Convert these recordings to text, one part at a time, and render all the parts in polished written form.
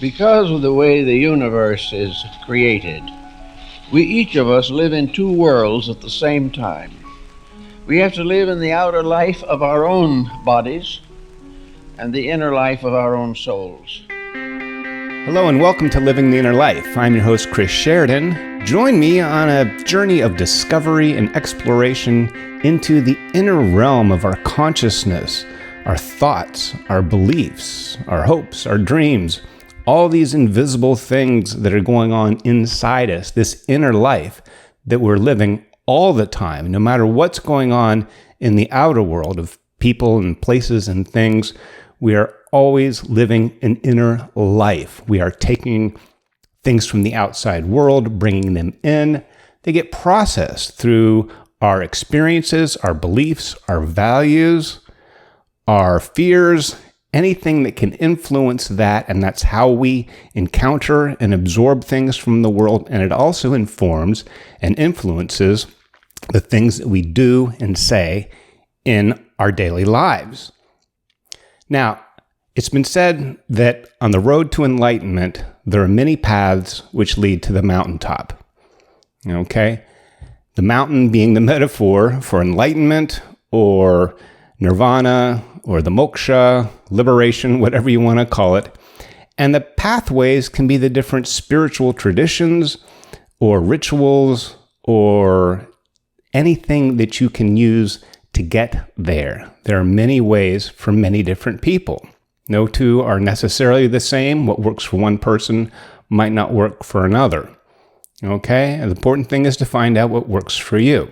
Because of the way the universe is created, we each of us live in two worlds at the same time. We have to live in the outer life of our own bodies and the inner life of our own souls. Hello and welcome to Living the Inner Life. I'm your host, Chris Sheridan. Join me on a journey of discovery and exploration into the inner realm of our consciousness, our thoughts, our beliefs, our hopes, our dreams, all these invisible things that are going on inside us, this inner life that we're living all the time, no matter what's going on in the outer world of people and places and things. We are always living an inner life. We are taking things from the outside world, bringing them in. They get processed through our experiences, our beliefs, our values, our fears, anything that can influence that, and that's how we encounter and absorb things from the world, and it also informs and influences the things that we do and say in our daily lives. Now, it's been said that on the road to enlightenment, there are many paths which lead to the mountaintop. Okay? The mountain being the metaphor for enlightenment or nirvana or the moksha, liberation, whatever you want to call it. And the pathways can be the different spiritual traditions or rituals or anything that you can use to get there. There are many ways for many different people. No two are necessarily the same. What works for one person might not work for another. Okay? And the important thing is to find out what works for you.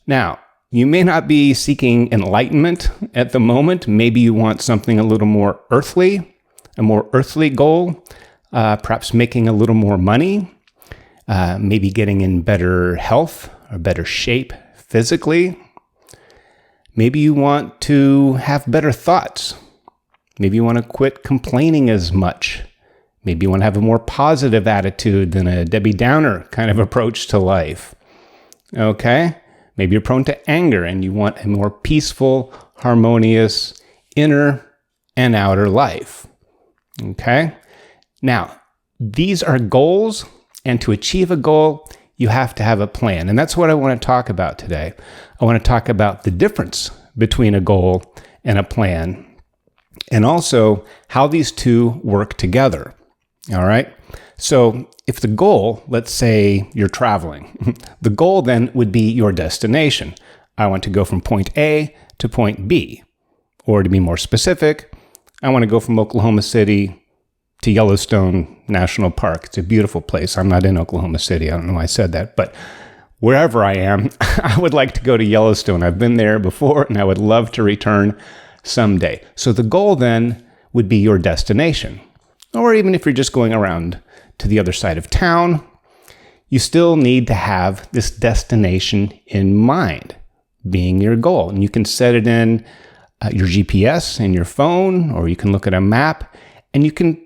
Now, you may not be seeking enlightenment at the moment. Maybe you want something a little more earthly, a more earthly goal, perhaps making a little more money, maybe getting in better health or better shape physically. Maybe you want to have better thoughts. Maybe you want to quit complaining as much. Maybe you want to have a more positive attitude than a Debbie Downer kind of approach to life. Okay? Maybe you're prone to anger and you want a more peaceful, harmonious inner and outer life. Okay? Now, these are goals, and to achieve a goal, you have to have a plan. And that's what I want to talk about today. I want to talk about the difference between a goal and a plan, and also how these two work together. All right? So if the goal, let's say you're traveling, the goal then would be your destination. I want to go from point A to point B. Or to be more specific, I want to go from Oklahoma City to Yellowstone National Park. It's a beautiful place. I'm not in Oklahoma City. I don't know why I said that. But wherever I am, I would like to go to Yellowstone. I've been there before, and I would love to return someday. So the goal then would be your destination. Or even if you're just going around to the other side of town, you still need to have this destination in mind, being your goal. And you can set it in your GPS in your phone, or you can look at a map, and you can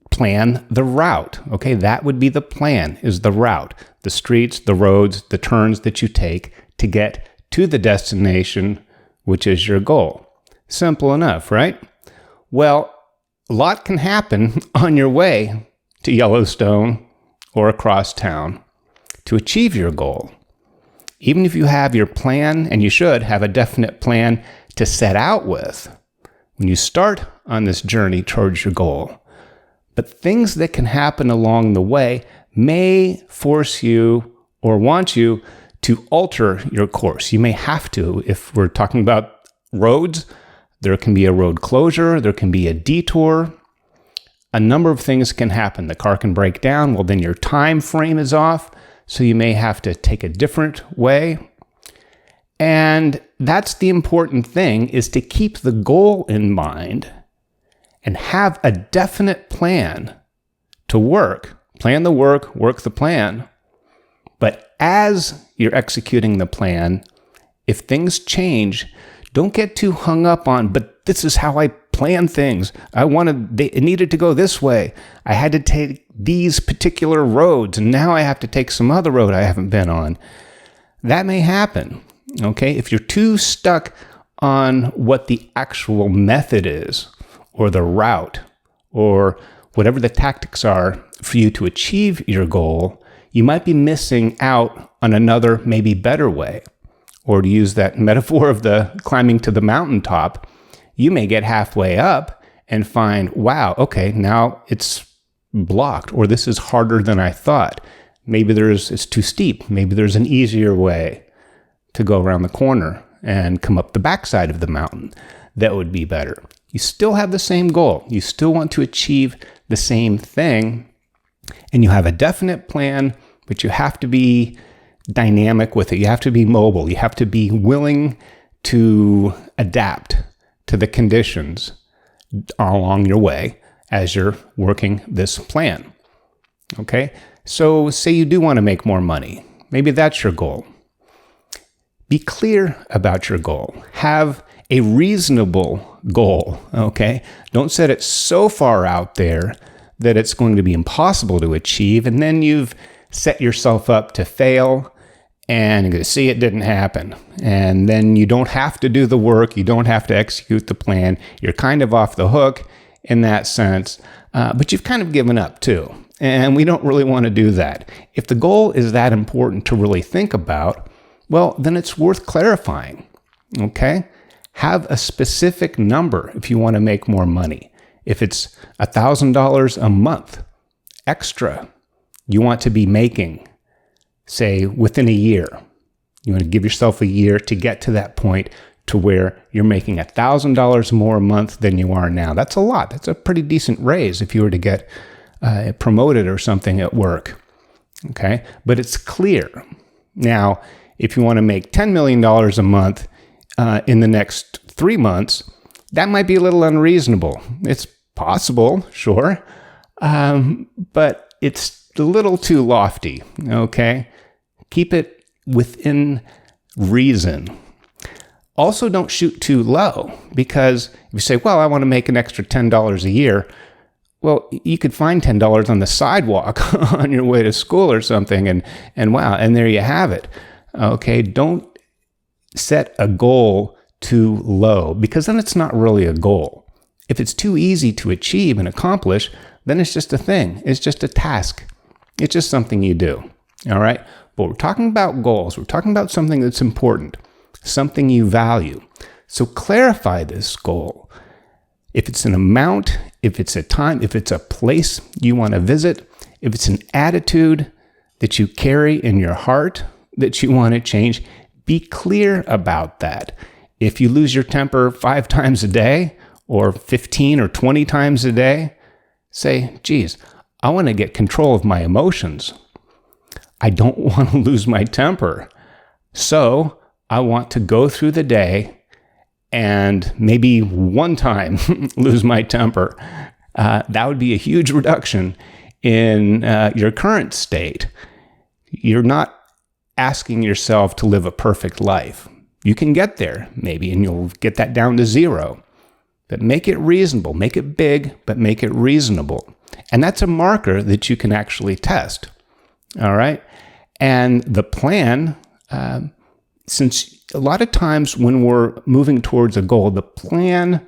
plan the route. Okay, that would be the plan, is the route, the streets, the roads, the turns that you take to get to the destination, which is your goal. Simple enough, right? Well, a lot can happen on your way to Yellowstone or across town to achieve your goal. Even if you have your plan, and you should have a definite plan to set out with when you start on this journey towards your goal. But things that can happen along the way may force you or want you to alter your course. You may have to. If we're talking about roads, there can be a road closure, there can be a detour. A number of things can happen. The car can break down. Well, then your time frame is off, so you may have to take a different way. And that's the important thing, is to keep the goal in mind and have a definite plan to work. Plan the work, work the plan. But as you're executing the plan, if things change, don't get too hung up on, but this is how I plan things. It needed to go this way. I had to take these particular roads, and now I have to take some other road I haven't been on. That may happen, okay? If you're too stuck on what the actual method is, or the route, or whatever the tactics are for you to achieve your goal, you might be missing out on another, maybe better way. Or to use that metaphor of the climbing to the mountaintop, you may get halfway up and find, wow, okay, now it's blocked, or this is harder than I thought. Maybe it's too steep. Maybe there's an easier way to go around the corner and come up the backside of the mountain that would be better. You still have the same goal. You still want to achieve the same thing, and you have a definite plan, but you have to be dynamic with it. You have to be mobile. You have to be willing to adapt to the conditions along your way as you're working this plan. Okay? So say you do want to make more money. Maybe that's your goal. Be clear about your goal. Have a reasonable goal, okay? Don't set it so far out there that it's going to be impossible to achieve, and then you've set yourself up to fail, and you're going to see it didn't happen. And then you don't have to do the work. You don't have to execute the plan. You're kind of off the hook in that sense, but you've kind of given up too. And we don't really want to do that. If the goal is that important to really think about, well, then it's worth clarifying, okay? Have a specific number if you want to make more money. If it's $1,000 a month extra you want to be making, say, within a year. You want to give yourself a year to get to that point to where you're making $1,000 more a month than you are now. That's a lot. That's a pretty decent raise if you were to get promoted or something at work. Okay? But it's clear. Now, if you want to make $10 million a month in the next 3 months, that might be a little unreasonable. It's possible, sure, but it's a little too lofty, okay? Keep it within reason. Also, don't shoot too low, because if you say, well, I want to make an extra $10 a year, well, you could find $10 on the sidewalk on your way to school or something, and wow, and there you have it. Okay, don't set a goal too low, because then it's not really a goal. If it's too easy to achieve and accomplish, then it's just a thing. It's just a task. It's just something you do. All right? But we're talking about goals. We're talking about something that's important, something you value. So clarify this goal. If it's an amount, if it's a time, if it's a place you want to visit, if it's an attitude that you carry in your heart that you want to change, be clear about that. If you lose your temper 5 times a day, or 15 or 20 times a day, say, geez, I want to get control of my emotions. I don't want to lose my temper. So I want to go through the day and maybe one time lose my temper. That would be a huge reduction in your current state. You're not asking yourself to live a perfect life. You can get there, maybe, and you'll get that down to 0. But make it reasonable. Make it big, but make it reasonable. And that's a marker that you can actually test. All right? And the plan, since a lot of times when we're moving towards a goal, the plan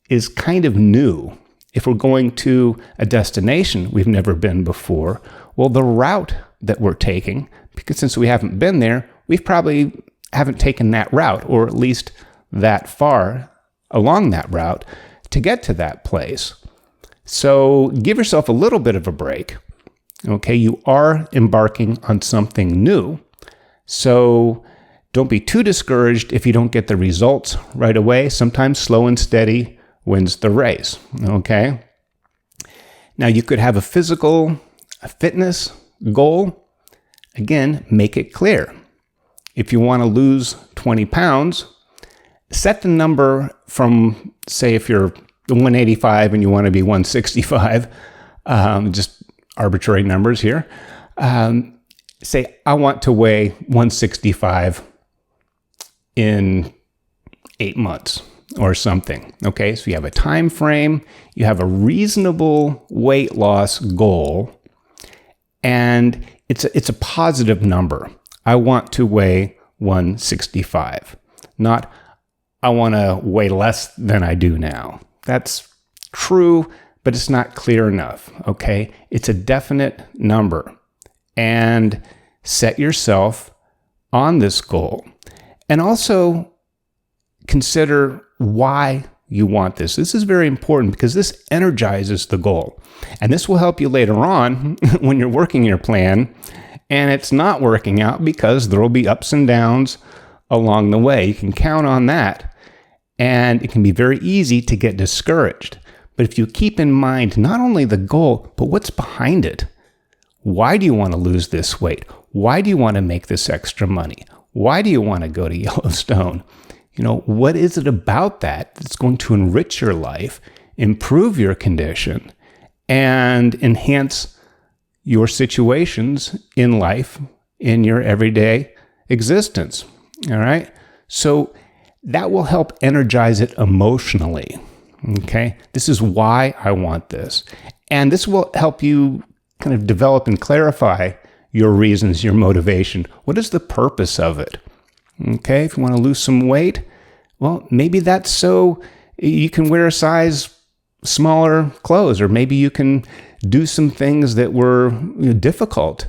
is kind of new. If we're going to a destination we've never been before, well, the route that we're taking, because since we haven't been there, we've probably haven't taken that route, or at least that far along that route to get to that place. So give yourself a little bit of a break. Okay, you are embarking on something new. So don't be too discouraged if you don't get the results right away. Sometimes slow and steady wins the race. Okay. Now you could have a physical, a fitness goal. Again, make it clear. If you want to lose 20 pounds, set the number from, say, if you're 185 and you want to be 165, just arbitrary numbers here. Say, I want to weigh 165 in 8 months or something. Okay, so you have a time frame, you have a reasonable weight loss goal, and it's a positive number. I want to weigh 165, not I want to weigh less than I do now. That's true, but it's not clear enough, okay? It's a definite number. And set yourself on this goal. And also consider why you want this. This is very important because this energizes the goal. And this will help you later on when you're working your plan and it's not working out, because there will be ups and downs along the way. You can count on that. And it can be very easy to get discouraged. But if you keep in mind not only the goal, but what's behind it. Why do you want to lose this weight? Why do you want to make this extra money? Why do you want to go to Yellowstone? What is it about that that's going to enrich your life, improve your condition, and enhance your situations in life, in your everyday existence? All right? So that will help energize it emotionally. Okay? This is why I want this. And this will help you kind of develop and clarify your reasons, your motivation. What is the purpose of it? Okay, if you want to lose some weight, well, maybe that's so you can wear a size smaller clothes, or maybe you can do some things that were difficult,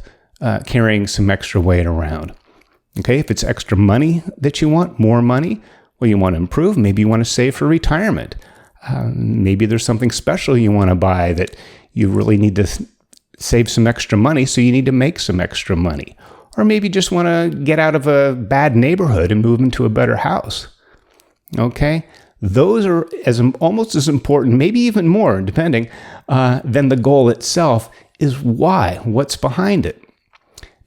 carrying some extra weight around. Okay, if it's extra money that you want, more money, well, you want to improve. Maybe you want to save for retirement. Maybe there's something special you want to buy that you really need to save some extra money, so you need to make some extra money. Or maybe you just want to get out of a bad neighborhood and move into a better house. Okay? Those are almost as important, maybe even more, depending, than the goal itself, is why, what's behind it.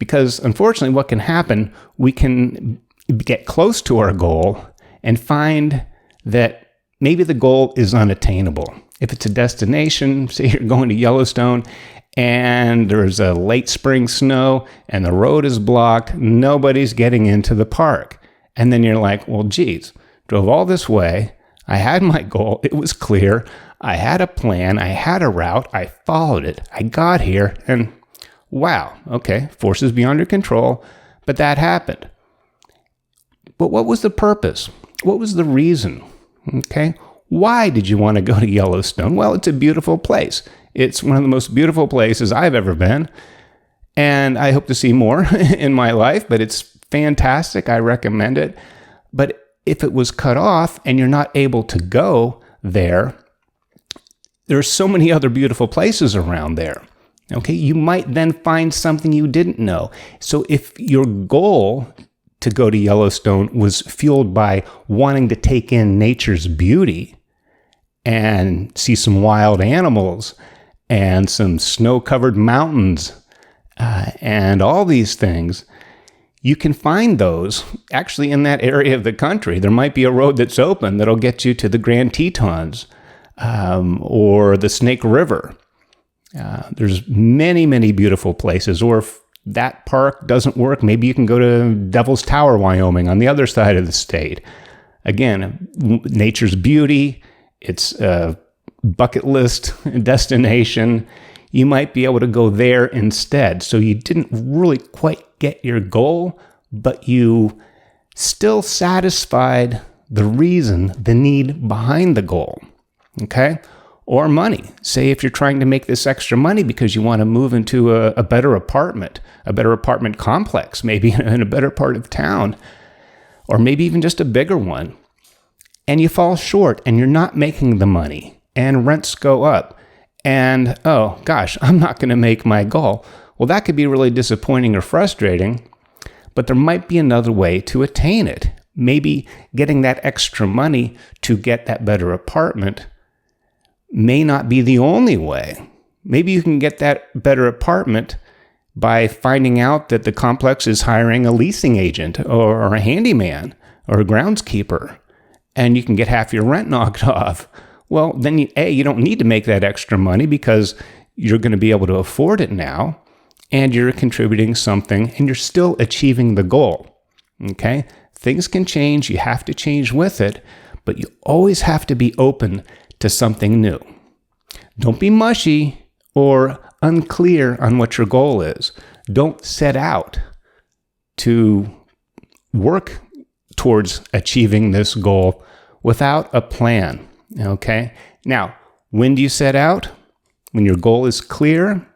Because unfortunately, what can happen, we can get close to our goal and find that maybe the goal is unattainable. If it's a destination, say you're going to Yellowstone, and there's a late spring snow and the road is blocked, nobody's getting into the park. And then you're like, well, geez, drove all this way. I had my goal. It was clear. I had a plan. I had a route. I followed it. I got here and wow, okay, forces beyond your control, but that happened. But what was the purpose? What was the reason? Okay, why did you want to go to Yellowstone? Well, it's a beautiful place. It's one of the most beautiful places I've ever been, and I hope to see more in my life, but it's fantastic. I recommend it. But if it was cut off and you're not able to go there, there's so many other beautiful places around there. Okay, you might then find something you didn't know. So if your goal to go to Yellowstone was fueled by wanting to take in nature's beauty and see some wild animals and some snow-covered mountains and all these things, you can find those actually in that area of the country. There might be a road that's open that'll get you to the Grand Tetons or the Snake River. There's many, many beautiful places. Or if that park doesn't work, maybe you can go to Devil's Tower, Wyoming, on the other side of the state. Again, nature's beauty, it's a bucket list destination. You might be able to go there instead. So you didn't really quite get your goal, but you still satisfied the reason, the need behind the goal. Okay? Or money. Say if you're trying to make this extra money because you want to move into a better apartment complex, maybe in a better part of town, or maybe even just a bigger one, and you fall short and you're not making the money and rents go up and, oh gosh, I'm not going to make my goal. Well, that could be really disappointing or frustrating, but there might be another way to attain it. Maybe getting that extra money to get that better apartment may not be the only way. Maybe you can get that better apartment by finding out that the complex is hiring a leasing agent or a handyman or a groundskeeper, and you can get half your rent knocked off. Well, then you don't need to make that extra money because you're going to be able to afford it now, and you're contributing something, and you're still achieving the goal. Okay? Things can change. You have to change with it, but you always have to be open to something new. Don't be mushy or unclear on what your goal is. Don't set out to work towards achieving this goal without a plan. Okay? Now, when do you set out? when your goal is clear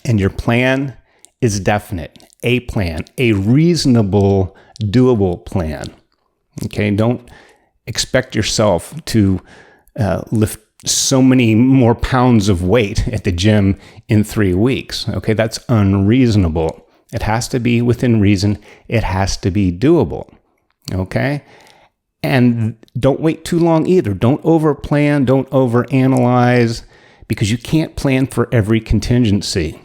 and your plan is definite, a plan, a reasonable, doable plan. Okay, don't expect yourself to lift so many more pounds of weight at the gym in 3 weeks. Okay, that's unreasonable. It has to be within reason. It has to be doable. Okay, and don't wait too long either. Don't overplan. Don't overanalyze, because you can't plan for every contingency.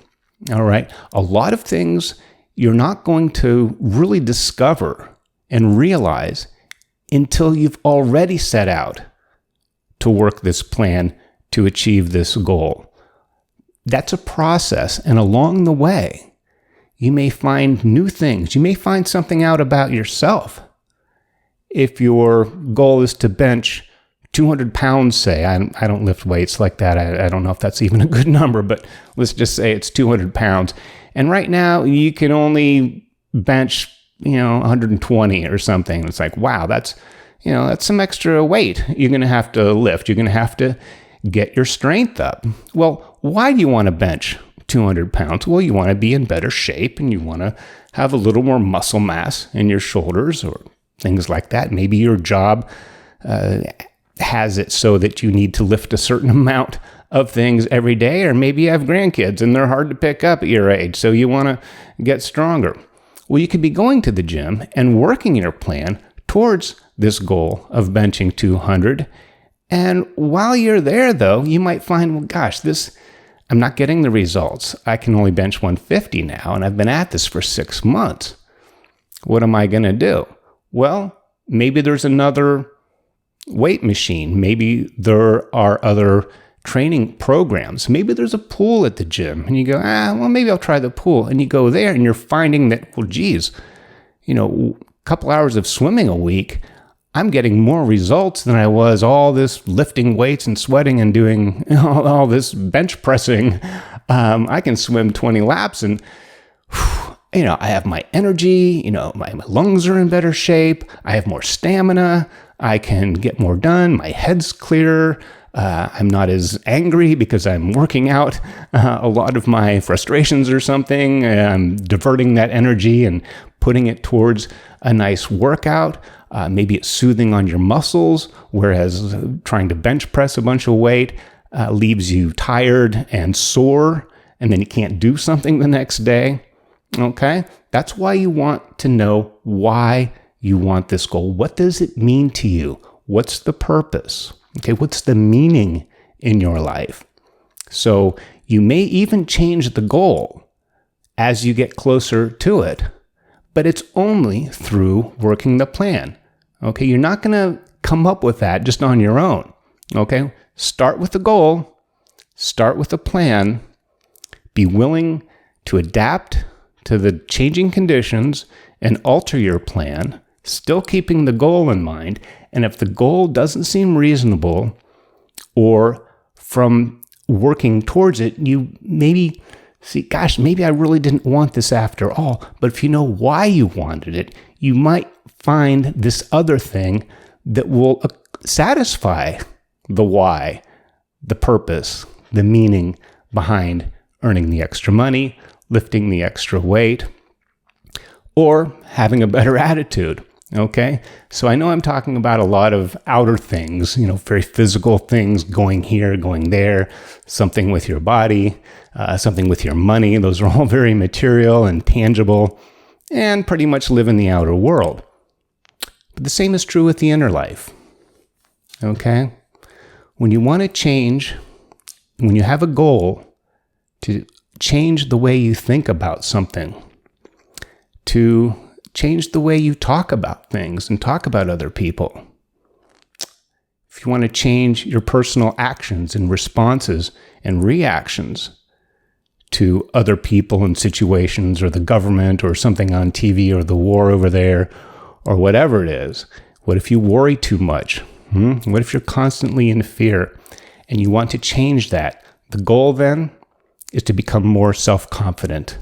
All right, a lot of things you're not going to really discover and realize until you've already set out to work this plan to achieve this goal. That's a process, and along the way, you may find new things. You may find something out about yourself. If your goal is to bench 200 pounds, say, I don't lift weights like that. I don't know if that's even a good number, but let's just say it's 200 pounds. And right now you can only bench, 120 or something. It's like, wow, that's some extra weight you're going to have to lift. You're going to have to get your strength up. Well, why do you want to bench 200 pounds? Well, you want to be in better shape, and you want to have a little more muscle mass in your shoulders or things like that. Maybe your job has it so that you need to lift a certain amount of things every day, or maybe you have grandkids and they're hard to pick up at your age, so you want to get stronger. Well, you could be going to the gym and working your plan towards this goal of benching 200. And while you're there, though, you might find, well, gosh, I'm not getting the results. I can only bench 150 now, and I've been at this for 6 months. What am I going to do? Well, maybe there's another weight machine. Maybe there are other training programs. Maybe there's a pool at the gym, and you go, well, maybe I'll try the pool. And you go there, and you're finding that, well, geez, a couple hours of swimming a week, I'm getting more results than I was all this lifting weights and sweating and doing all this bench pressing. I can swim 20 laps and, I have my energy, my lungs are in better shape. I have more stamina. I can get more done. My head's clearer. I'm not as angry because I'm working out a lot of my frustrations or something. I'm diverting that energy and putting it towards a nice workout. Maybe it's soothing on your muscles, whereas trying to bench press a bunch of weight leaves you tired and sore, and then you can't do something the next day. Okay? That's why you want to know why you want this goal. What does it mean to you? What's the purpose? Okay, what's the meaning in your life? So you may even change the goal as you get closer to it, but it's only through working the plan. Okay, you're not going to come up with that just on your own. Okay, start with the goal, start with a plan, be willing to adapt to the changing conditions and alter your plan, still keeping the goal in mind. And if the goal doesn't seem reasonable, or from working towards it, you maybe see, gosh, maybe I really didn't want this after all. But if you know why you wanted it, you might find this other thing that will satisfy the why, the purpose, the meaning behind earning the extra money, lifting the extra weight, or having a better attitude. Okay, so I know I'm talking about a lot of outer things, very physical things, going here, going there, something with your body, something with your money. Those are all very material and tangible and pretty much live in the outer world. But the same is true with the inner life. Okay, when you want to change, when you have a goal to change the way you think about something, to change the way you talk about things and talk about other people. If you want to change your personal actions and responses and reactions to other people and situations, or the government, or something on TV, or the war over there, or whatever it is, what if you worry too much? What if you're constantly in fear and you want to change that? The goal then is to become more self-confident.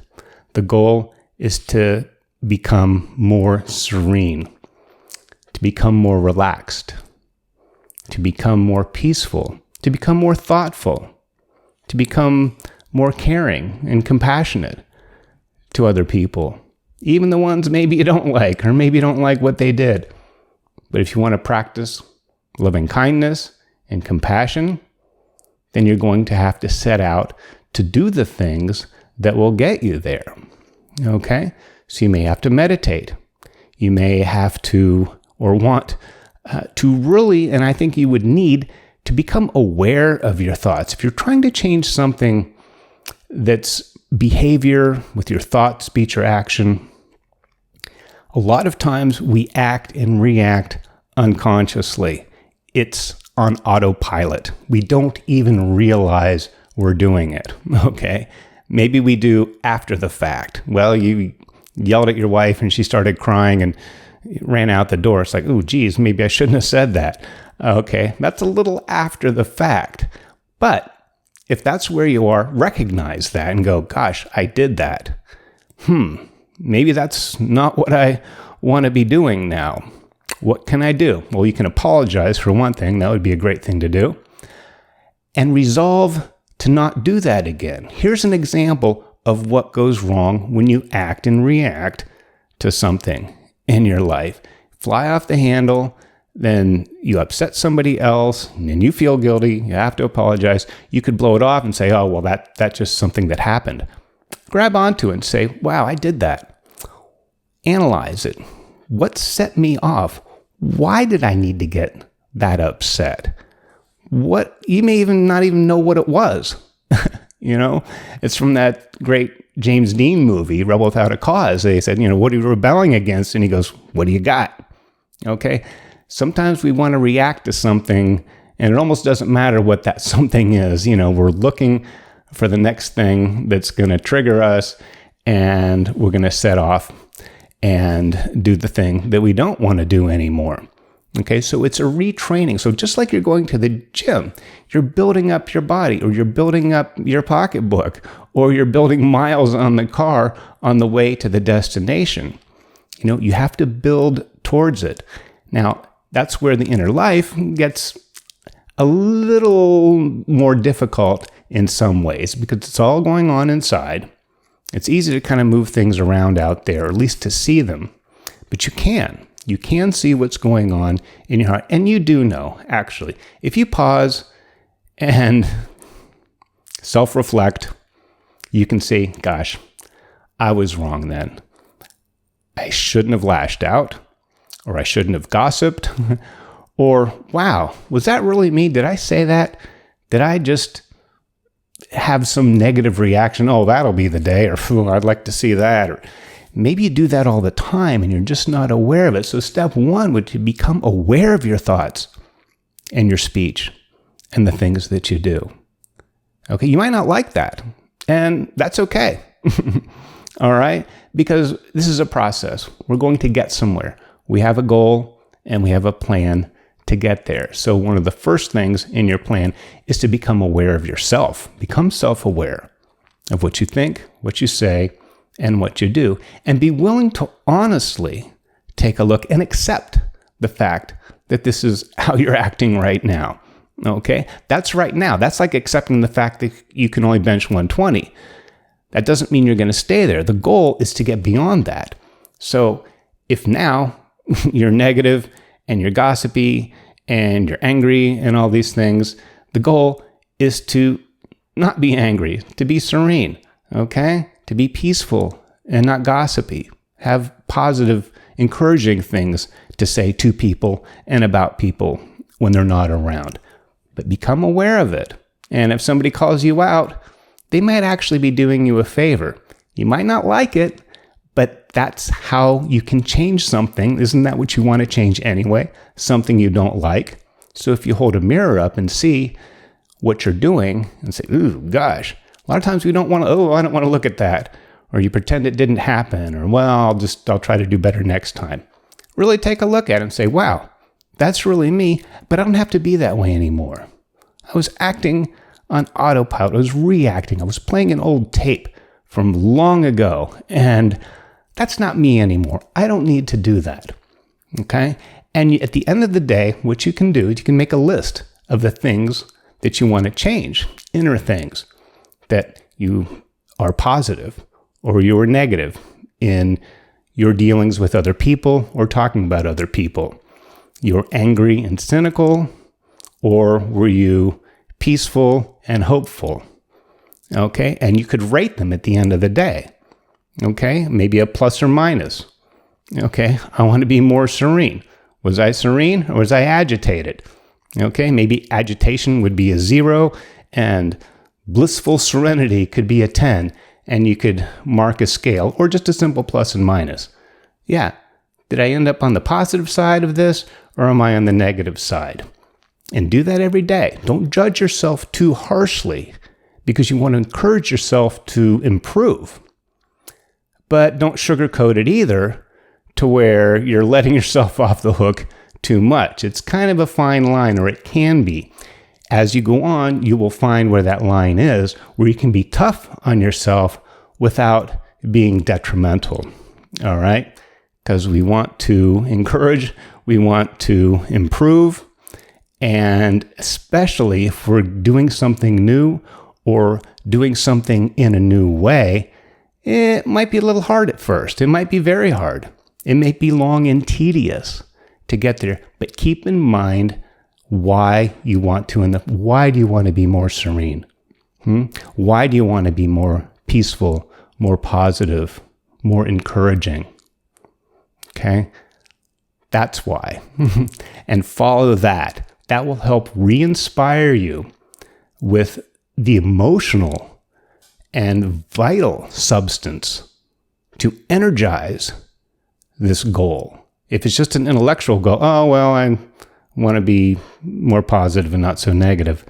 The goal is to become more serene, to become more relaxed, to become more peaceful, to become more thoughtful. to become more caring and compassionate to other people, even the ones maybe you don't like, or maybe you don't like what they did. But if you want to practice loving kindness and compassion, then you're going to have to set out to do the things that will get you there. Okay? So you may have to meditate. You may have to, or want to really, and I think you would need to become aware of your thoughts. If you're trying to change something that's behavior with your thought, speech, or action, a lot of times we act and react unconsciously. It's on autopilot. We don't even realize we're doing it, okay? Maybe we do after the fact. Well, you yelled at your wife and she started crying and ran out the door. It's like, oh, geez, maybe I shouldn't have said that. Okay, that's a little after the fact. But if that's where you are, recognize that and go, gosh, I did that. Maybe that's not what I want to be doing now. What can I do? Well, you can apologize for one thing. That would be a great thing to do. And resolve to not do that again. Here's an example of what goes wrong when you act and react to something in your life. Fly off the handle, then you upset somebody else, and then you feel guilty. You have to apologize. You could blow it off and say, oh, well, that's just something that happened. Grab onto it and say, wow, I did that. Analyze it. What set me off? Why did I need to get that upset? You may even not even know what it was. It's from that great James Dean movie, Rebel Without a Cause. They said, what are you rebelling against? And he goes, what do you got? Okay. Sometimes we want to react to something and it almost doesn't matter what that something is. We're looking for the next thing that's going to trigger us, and we're going to set off and do the thing that we don't want to do anymore. Okay, so it's a retraining. So just like you're going to the gym, you're building up your body, or you're building up your pocketbook, or you're building miles on the car on the way to the destination. You have to build towards it. Now, that's where the inner life gets a little more difficult in some ways, because it's all going on inside. It's easy to kind of move things around out there, or at least to see them. But you can see what's going on in your heart. And you do know, actually, if you pause and self-reflect, you can see, gosh, I was wrong then. I shouldn't have lashed out, or I shouldn't have gossiped, or, wow, was that really me? Did I say that? Did I just have some negative reaction? Oh, that'll be the day, or I'd like to see that, or maybe you do that all the time and you're just not aware of it. So step one would be become aware of your thoughts and your speech and the things that you do. Okay, you might not like that, and that's okay. All right? Because this is a process. We're going to get somewhere. We have a goal and we have a plan to get there. So one of the first things in your plan is to become aware of yourself. Become self-aware of what you think, what you say, and what you do, and be willing to honestly take a look and accept the fact that this is how you're acting right now. Okay? That's right now. That's like accepting the fact that you can only bench 120. That doesn't mean you're going to stay there. The goal is to get beyond that. So if now you're negative and you're gossipy and you're angry and all these things, the goal is to not be angry, to be serene, okay? To be peaceful and not gossipy. Have positive, encouraging things to say to people and about people when they're not around. But become aware of it. And if somebody calls you out, they might actually be doing you a favor. You might not like it, but that's how you can change something. Isn't that what you want to change anyway? Something you don't like. So if you hold a mirror up and see what you're doing and say, ooh, gosh, a lot of times we don't want to, I don't want to look at that. Or you pretend it didn't happen. Or, well, I'll try to do better next time. Really take a look at it and say, wow, that's really me, but I don't have to be that way anymore. I was acting on autopilot. I was reacting. I was playing an old tape from long ago, and that's not me anymore. I don't need to do that. Okay? And at the end of the day, what you can do is you can make a list of the things that you want to change, inner things. that you are positive or you are negative in your dealings with other people or talking about other people. You're angry and cynical, or were you peaceful and hopeful? Okay, and you could rate them at the end of the day. Okay, maybe a plus or minus. Okay, I want to be more serene. Was I serene or was I agitated? Okay, maybe agitation would be a 0 and blissful serenity could be a 10, and you could mark a scale or just a simple plus and minus. Yeah, did I end up on the positive side of this or am I on the negative side? And do that every day. Don't judge yourself too harshly because you want to encourage yourself to improve. But don't sugarcoat it either to where you're letting yourself off the hook too much. It's kind of a fine line, or it can be. As you go on, you will find where that line is, where you can be tough on yourself without being detrimental. All right? Because we want to encourage, we want to improve, and especially if we're doing something new or doing something in a new way, it might be a little hard at first. It might be very hard. It may be long and tedious to get there, but keep in mind why you want to, and why do you want to be more serene? Why do you want to be more peaceful, more positive, more encouraging? Okay, that's why. And follow that. That will help re-inspire you with the emotional and vital substance to energize this goal. If it's just an intellectual goal, oh, well, I want to be more positive and not so negative.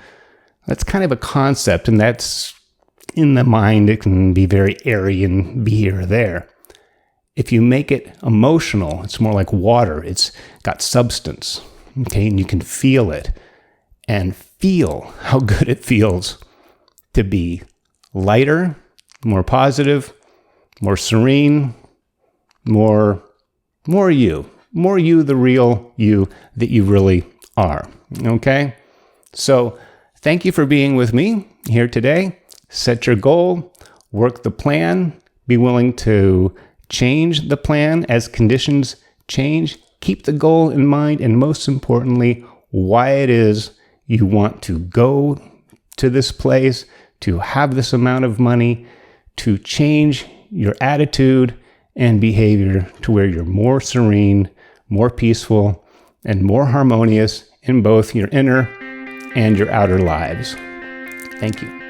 That's kind of a concept, and that's in the mind. It can be very airy and be here or there. If you make it emotional, it's more like water. It's got substance, okay? And you can feel it and feel how good it feels to be lighter, more positive, more serene, more you, the real you that you really are, okay? So thank you for being with me here today. Set your goal, work the plan, be willing to change the plan as conditions change. Keep the goal in mind, and most importantly, why it is you want to go to this place, to have this amount of money, to change your attitude and behavior to where you're more serene, more peaceful, and more harmonious in both your inner and your outer lives. Thank you.